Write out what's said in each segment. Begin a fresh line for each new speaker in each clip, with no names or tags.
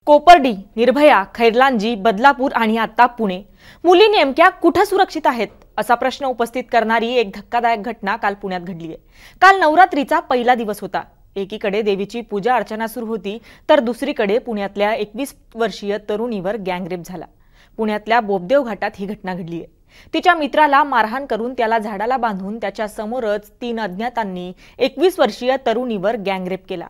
कोपर्डी, निर्भया, खैरलांजी, बदलापूर आणि आता पुणे. मुली नेमक्या कुठे सुरक्षित आहेत असा प्रश्न उपस्थित करणारी एक धक्कादायक घटना काल पुण्यात घडली आहे. काल नवरात्रीचा पहिला दिवस होता. एकीकडे देवीची पूजा अर्चना सुरू होती, तर दुसरीकडे पुण्यातल्या 21 वर्षीय तरुणीवर गँगरेप झाला. पुण्यातल्या बोबदेव घाटात ही घटना घडली आहे. तिच्या मित्राला मारहाण करून त्याला झाडाला बांधून त्याच्या समोरच 3 अज्ञातांनी 21 वर्षीय तरुणीवर गँगरेप केला.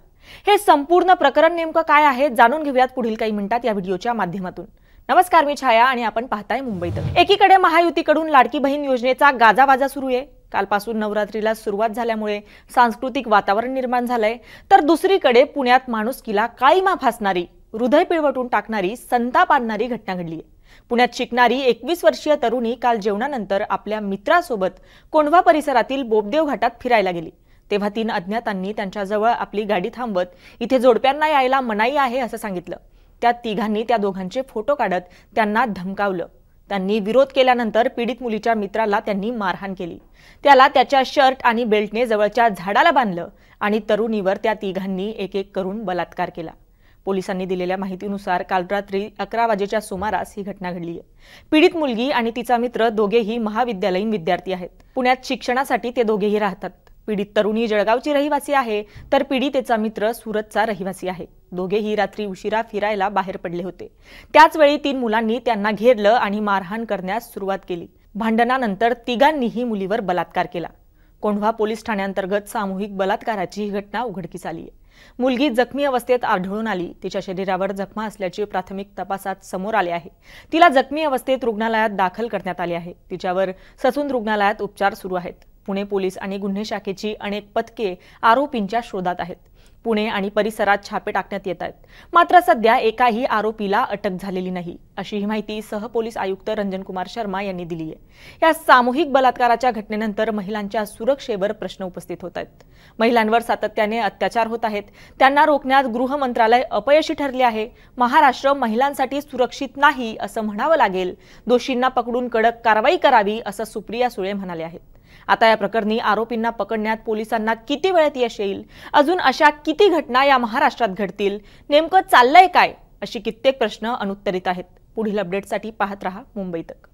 हे संपूर्ण प्रकरण नेमकं काय आहे जाणून घेऊयात पुढील काही मिनिटात या व्हिडिओच्या माध्यमातून. नमस्कार, मी छाया आणि आपण पाहताय मुंबई तक. एकीकडे महायुतीकडून लाडकी बहीण योजनेचा गाजावाजा सुरू आहे. कालपासून नवरात्रीला सुरुवात झाल्यामुळे सांस्कृतिक वातावरण निर्माण झालंय, तर दुसरीकडे पुण्यात माणुसकीला काळीमा फासणारी, हृदय पिळवटून टाकणारी, संताप आणणारी घटना घडली आहे. पुण्यात शिकणारी 21 वर्षीय तरुणी काल जेवणानंतर आपल्या मित्रासोबत कोंढवा परिसरातील बोबदेव घाटात फिरायला गेली. तेव्हा 3 अज्ञातांनी त्यांच्याजवळ आपली गाडी थांबवत इथे जोडप्यांना यायला मनाई आहे असं सांगितलं. त्या तिघांनी त्या दोघांचे फोटो काढत त्यांना धमकावलं. त्यांनी विरोध केल्यानंतर पीडित मुलीच्या मित्राला त्यांनी मारहाण केली. त्याला त्याच्या शर्ट आणि बेल्टने जवळच्या झाडाला बांधलं आणि तरुणीवर त्या तिघांनी एक एक करून बलात्कार केला. पोलिसांनी दिलेल्या माहितीनुसार काल रात्री 11 वाजेच्या सुमारास ही घटना घडली आहे. पीडित मुलगी आणि तिचा मित्र दोघेही महाविद्यालयीन विद्यार्थी आहेत. पुण्यात शिक्षणासाठी ते दोघेही राहतात. पीडित तरुणी जळगावची रहिवासी आहे, तर पीडितेचा मित्र सुरतचा रहिवासी आहे. दोघेही रात्री उशिरा फिरायला बाहेर पडले होते. त्याच वेळी 3 मुलांनी त्यांना घेरलं आणि मारहाण करण्यास सुरुवात केली. भांडणानंतर तिघांनीही मुलीवर बलात्कार केला. कोंढवा पोलीस ठाण्याअंतर्गत सामूहिक बलात्काराची ही घटना उघडकीस आली आहे. मुलगी जखमी अवस्थेत आढळून आली. तिच्या शरीरावर जखमा असल्याचे प्राथमिक तपासात समोर आले आहे. तिला जखमी अवस्थेत रुग्णालयात दाखल करण्यात आले आहे. तिच्यावर ससून रुग्णालयात उपचार सुरू आहेत. पुणे पोलीस आणि गुन्हे शाखेची अनेक पथके आरोपींच्या शोधात आहेत. पुणे आणि परिसरात छापे टाकण्यात येत आहेत. मात्र सध्या एकाही आरोपीला अटक झालेली नाही, अशी ही माहिती सहपोलीस आयुक्त रंजन कुमार शर्मा यांनी दिली आहे. या सामूहिक बलात्काराच्या घटनेनंतर महिलांच्या सुरक्षेवर प्रश्न उपस्थित होत आहेत. महिलांवर सातत्याने अत्याचार होत आहेत. त्यांना रोखण्यात गृह मंत्रालय अपयशी ठरले आहे. महाराष्ट्र महिलांसाठी सुरक्षित नाही असं म्हणावं लागेल. दोषींना पकडून कडक कारवाई करावी असं सुप्रिया सुळे म्हणाले आहेत. आता या प्रकरणी आरोपींना पकडण्यात पोलिसांना किती वेळात यश येईल? अजून अशा किती घटना या महाराष्ट्रात घडतील? नेमकं चाललंय काय? अशी कित्येक प्रश्न अनुत्तरित आहेत. पुढील अपडेटसाठी पाहत रहा मुंबई तक.